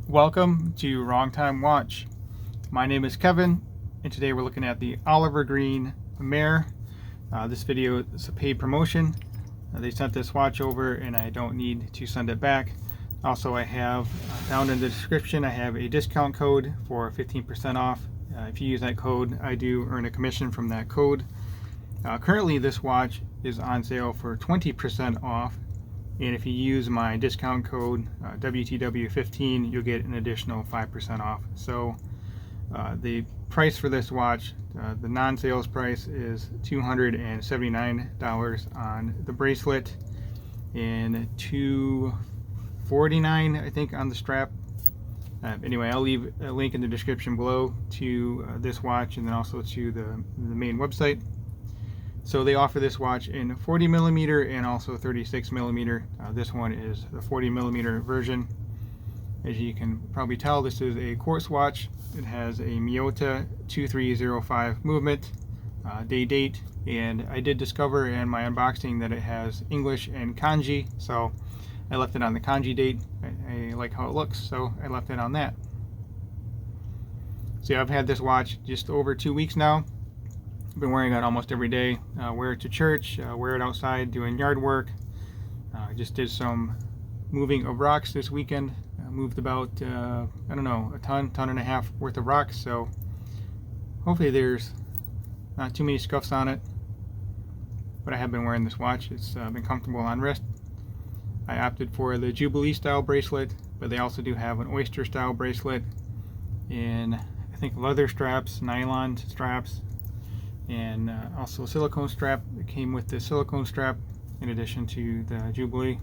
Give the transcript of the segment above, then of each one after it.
Welcome to Wrong Time Watch. My name is Kevin, and today we're looking at the Oliver Green Mare. This video is a paid promotion. They sent this watch over and I don't need to send it back. Also, I have down in the description, I have a discount code for 15% off. If you use that code, I do earn a commission from that code. Currently, this watch is on sale for 20% off. And if you use my discount code WTW15, you'll get an additional 5% off. So the price for this watch, the non-sales price is $279 on the bracelet and $249, I think, on the strap. Anyway, I'll leave a link in the description below to this watch and then also to the main website. So they offer this watch in 40 millimeter and also 36 millimeter. This one is the 40 millimeter version. As you can probably tell, this is a quartz watch. It has a Miyota 2305 movement, date, and I did discover in my unboxing that it has English and kanji, so I left it on the kanji date. I like how it looks, so I left it on that. So yeah, I've had this watch just over 2 weeks now. I've been wearing it almost every day. Wear it to church, wear it outside doing yard work. Just did some moving of rocks this weekend. Moved about, I don't know, a ton and a half worth of rocks. So hopefully there's not too many scuffs on it. But I have been wearing this watch. It's been comfortable on wrist. I opted for the Jubilee style bracelet, but they also do have an oyster style bracelet in, I think, leather straps, nylon straps, and also a silicone strap. It came with the silicone strap in addition to the Jubilee.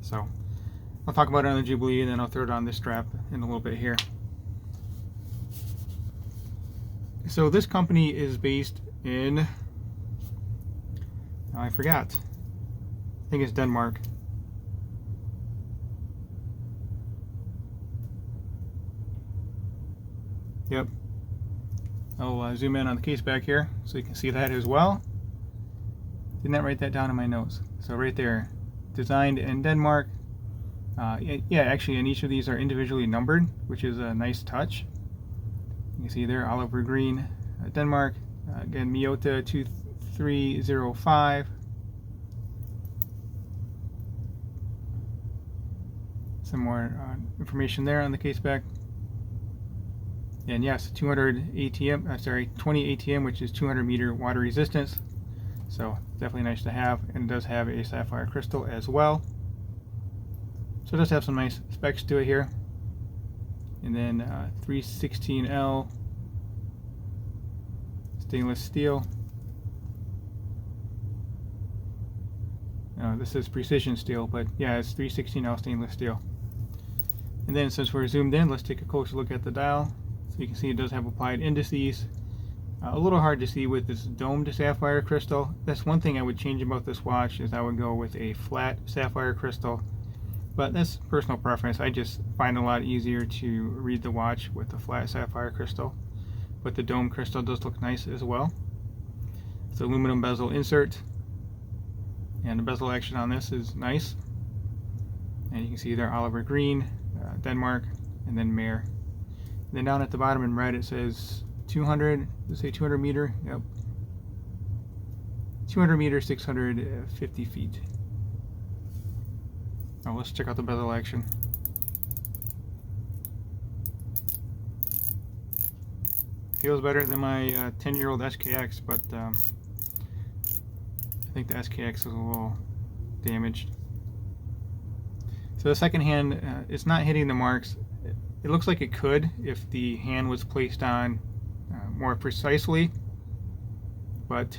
So I'll talk about it on the Jubilee and then I'll throw it on this strap in a little bit here. So this company is based in, I forgot, I think it's Denmark. Yep. I'll zoom in on the case back here so you can see that as well. Did not write that down in my notes. So right there, designed in Denmark. Yeah, actually, and each of these are individually numbered, which is a nice touch. You can see there, Oliver Green, Denmark. Again, Miyota 2305. Some more information there on the case back. And yes, 200 ATM, 20 ATM, which is 200 meter water resistance. So definitely nice to have, and it does have a sapphire crystal as well. So it does have some nice specs to it here. And then 316L stainless steel. This is precision steel, but yeah, it's 316L stainless steel. And then since we're zoomed in, let's take a closer look at the dial. So you can see it does have applied indices. A little hard to see with this domed sapphire crystal. That's one thing I would change about this watch, is I would go with a flat sapphire crystal. But that's personal preference. I just find it a lot easier to read the watch with a flat sapphire crystal. But the dome crystal does look nice as well. It's aluminum bezel insert. And the bezel action on this is nice. And you can see there Oliver Green, Denmark, and then Mare. And then down at the bottom in red it says 200, let's say 200 meter, yep. 200 meter, 650 feet. Now let's check out the bezel action. Feels better than my 10-year-old SKX, but I think the SKX is a little damaged. So the second hand, it's not hitting the marks. It looks like it could if the hand was placed on more precisely, but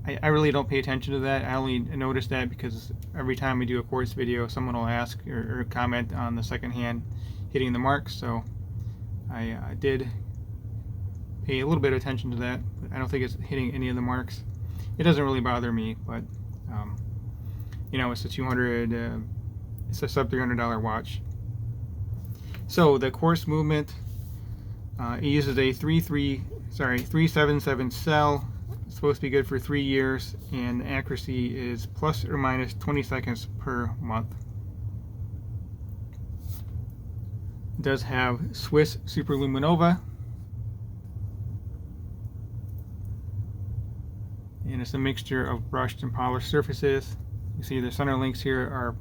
I really don't pay attention to that. I only notice that because every time we do a quartz video, someone will ask or comment on the second hand hitting the marks, so I did pay a little bit of attention to that, but I don't think it's hitting any of the marks. It doesn't really bother me, but you know, it's a it's a sub $300 watch. So the quartz movement, it uses a 377 cell. It's supposed to be good for 3 years, and the accuracy is plus or minus 20 seconds per month. It does have Swiss Superluminova, and it's a mixture of brushed and polished surfaces. You see the center links here are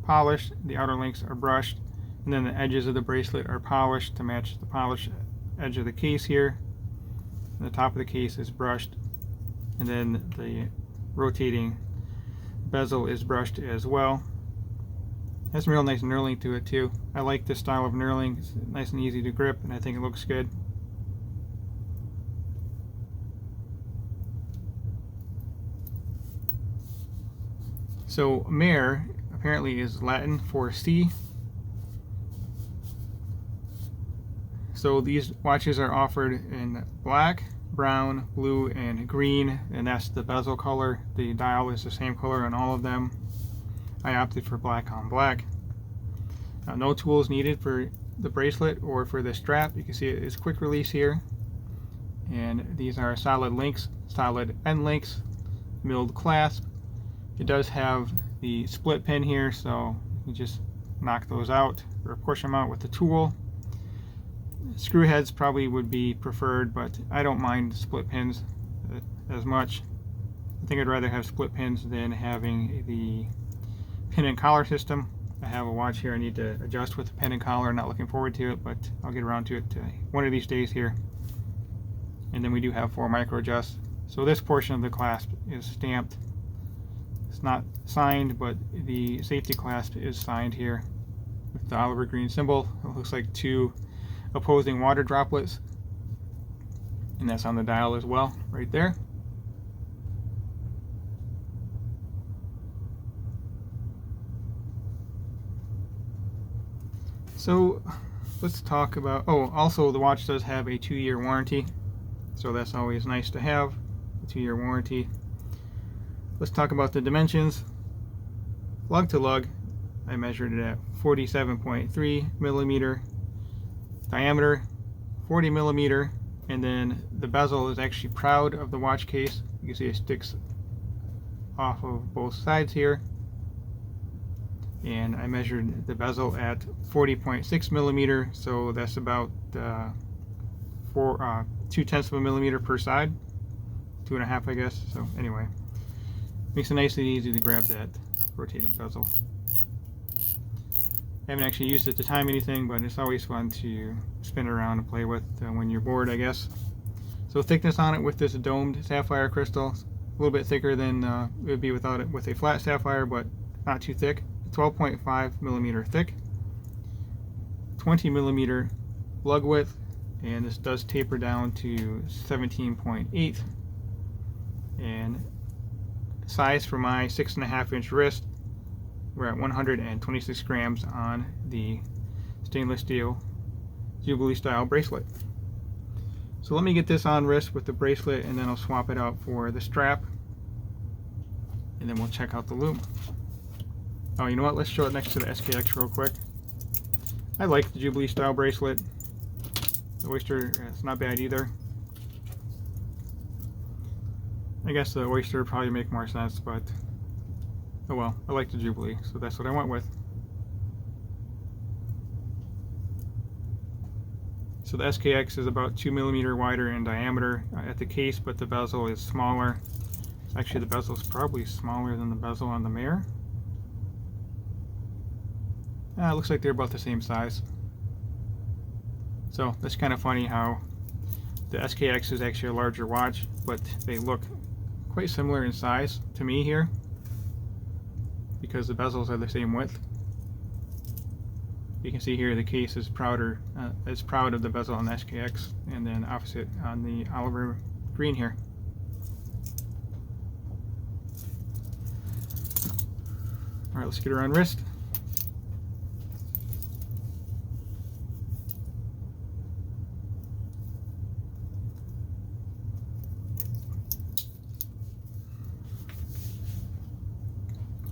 polished, the outer links are brushed, and then the edges of the bracelet are polished to match the polished edge of the case here. And the top of the case is brushed, and then the rotating bezel is brushed as well. It has some real nice knurling to it too. I like this style of knurling. It's nice and easy to grip, and I think it looks good. So Mare apparently is Latin for sea. So these watches are offered in black, brown, blue, and green, and that's the bezel color. The dial is the same color on all of them. I opted for black on black. No tools needed for the bracelet or for the strap. You can see it is quick release here, and these are solid links, solid end links, milled clasp. It does have the split pin here, so you just knock those out or push them out with the tool. Screw heads probably would be preferred, but I don't mind split pins as much. I think I'd rather have split pins than having the pin and collar system. I have a watch here I need to adjust with the pin and collar. Not looking forward to it, but I'll get around to it one of these days here. And then we do have 4 micro adjusts. So this portion of the clasp is stamped. It's not signed, but the safety clasp is signed here with the olive green symbol. It looks like 2 opposing water droplets, and that's on the dial as well, right there. So let's talk about, also the watch does have a 2-year warranty, so that's always nice to have, a 2-year warranty. Let's talk about the dimensions. Lug to lug, I measured it at 47.3 millimeter. Diameter 40 millimeter, and then the bezel is actually proud of the watch case. You can see it sticks off of both sides here, and I measured the bezel at 40.6 millimeter, so that's about 2/10 of a millimeter per side, 2.5 I guess. So anyway, makes it nice and easy to grab that rotating bezel. I haven't actually used it to time anything, but it's always fun to spin it around and play with when you're bored, I guess. So thickness on it with this domed sapphire crystal, a little bit thicker than it would be without it with a flat sapphire, but not too thick. 12.5 millimeter thick, 20 millimeter lug width, and this does taper down to 17.8. And size for my 6.5 inch wrist, we're at 126 grams on the stainless steel Jubilee style bracelet. So let me get this on wrist with the bracelet, and then I'll swap it out for the strap, and then we'll check out the Loom. Oh, you know what? Let's show it next to the SKX real quick. I like the Jubilee style bracelet. The Oyster, it's not bad either. I guess the Oyster would probably make more sense, but oh well, I like the Jubilee, so that's what I went with. So the SKX is about 2 millimeter wider in diameter at the case, but the bezel is smaller. Actually, the bezel is probably smaller than the bezel on the Mare. It looks like they're about the same size. So that's kind of funny how the SKX is actually a larger watch, but they look quite similar in size to me here, because the bezels are the same width. You can see here the case is proud of the bezel on the SKX, and then opposite on the olive green here. All right, let's get her on wrist.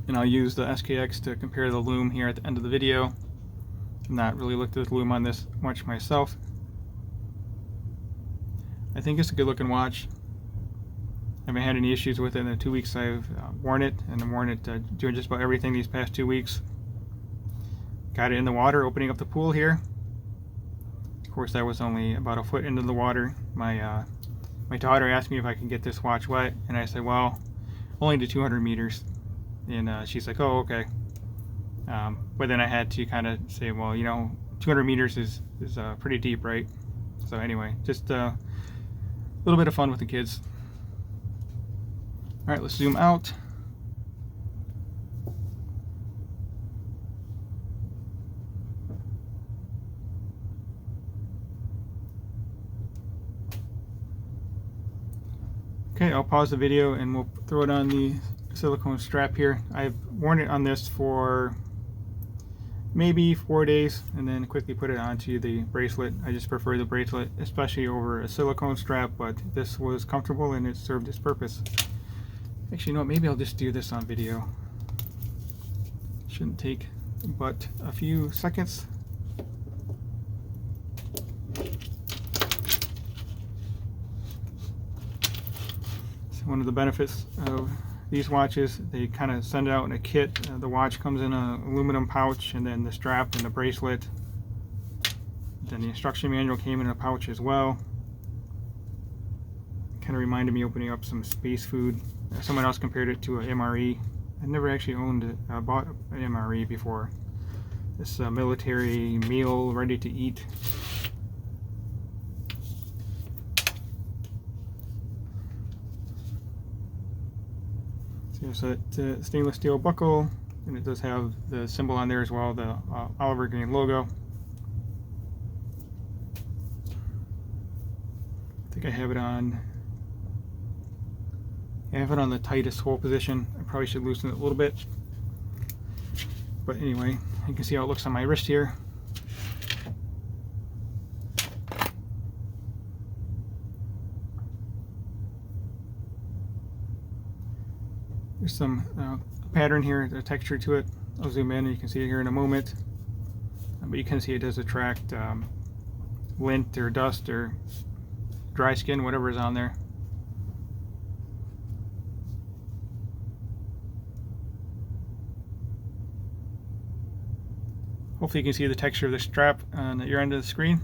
And I'll use the SKX to compare the Loom here at the end of the video. I've not really looked at the Loom on this much myself. I think it's a good looking watch. I haven't had any issues with it in the 2 weeks I've worn it, and I've worn it doing just about everything these past 2 weeks. Got it in the water, opening up the pool here. course, that was only about a foot into the water. My daughter asked me if I could get this watch wet, and I said, well, only to 200 meters. And she's like, oh, okay. But then I had to kind of say, well, you know, 200 meters is pretty deep, right? So anyway, just a little bit of fun with the kids. All right, let's zoom out. Okay, I'll pause the video and we'll throw it on the silicone strap here. I've worn it on this for maybe 4 days and then quickly put it onto the bracelet. I just prefer the bracelet, especially over a silicone strap, but this was comfortable and it served its purpose. Actually, you know what, maybe I'll just do this on video. Shouldn't take but a few seconds. One of the benefits of these watches, they kind of send it out in a kit. The watch comes in an aluminum pouch, and then the strap and the bracelet. Then the instruction manual came in a pouch as well. Kind of reminded me opening up some space food. Someone else compared it to an MRE. I've never actually bought an MRE before. This military meal ready to eat. So it's stainless steel buckle, and it does have the symbol on there as well, the Oliver Green logo. I think I have it on. I have it on the tightest hold position. I probably should loosen it a little bit. But anyway, you can see how it looks on my wrist here. There's some pattern here, the texture to it. I'll zoom in and you can see it here in a moment. But you can see it does attract lint or dust or dry skin, whatever is on there. Hopefully you can see the texture of the strap on your end of the screen.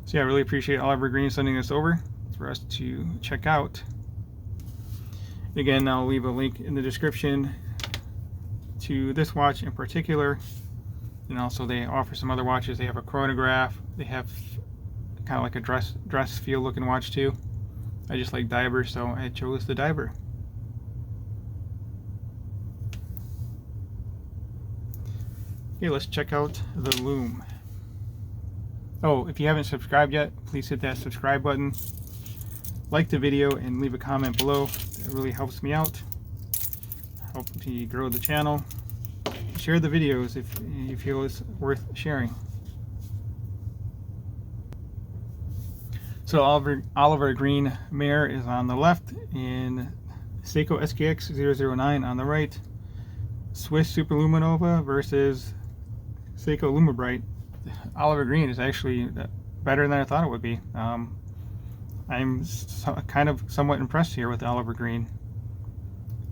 So yeah, I really appreciate Oliver Green sending this over for us to check out. Again, I'll leave a link in the description to this watch in particular. And also they offer some other watches. They have a chronograph. They have kind of like a dress feel looking watch too. I just like divers, so I chose the diver. Okay, let's check out the Loom. Oh, if you haven't subscribed yet, please hit that subscribe button. Like the video and leave a comment below. That really helps me out. Helps me grow the channel. Share the videos if you feel it's worth sharing. So Oliver Green Mare is on the left and Seiko SKX 009 on the right. Swiss Superluminova versus Seiko Lumibrite. Oliver Green is actually better than I thought it would be. I'm kind of somewhat impressed here with Oliver Green.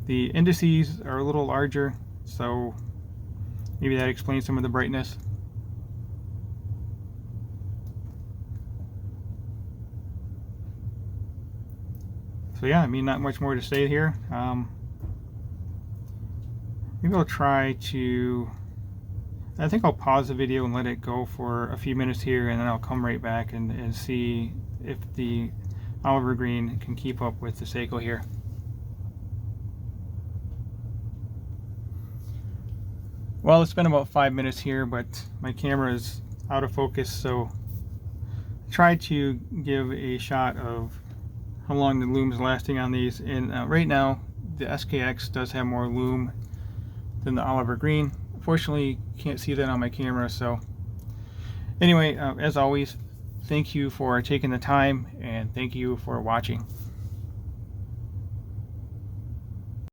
The indices are a little larger, so maybe that explains some of the brightness. So yeah, I mean, not much more to say here. Maybe I'll try to... I think I'll pause the video and let it go for a few minutes here, and then I'll come right back and see if the Oliver Green can keep up with the Seiko here. Well, it's been about 5 minutes here, but my camera is out of focus, so I tried to give a shot of how long the Loom is lasting on these. And right now, the SKX does have more Loom than the Oliver Green. Unfortunately, you can't see that on my camera. So anyway, as always, thank you for taking the time and thank you for watching.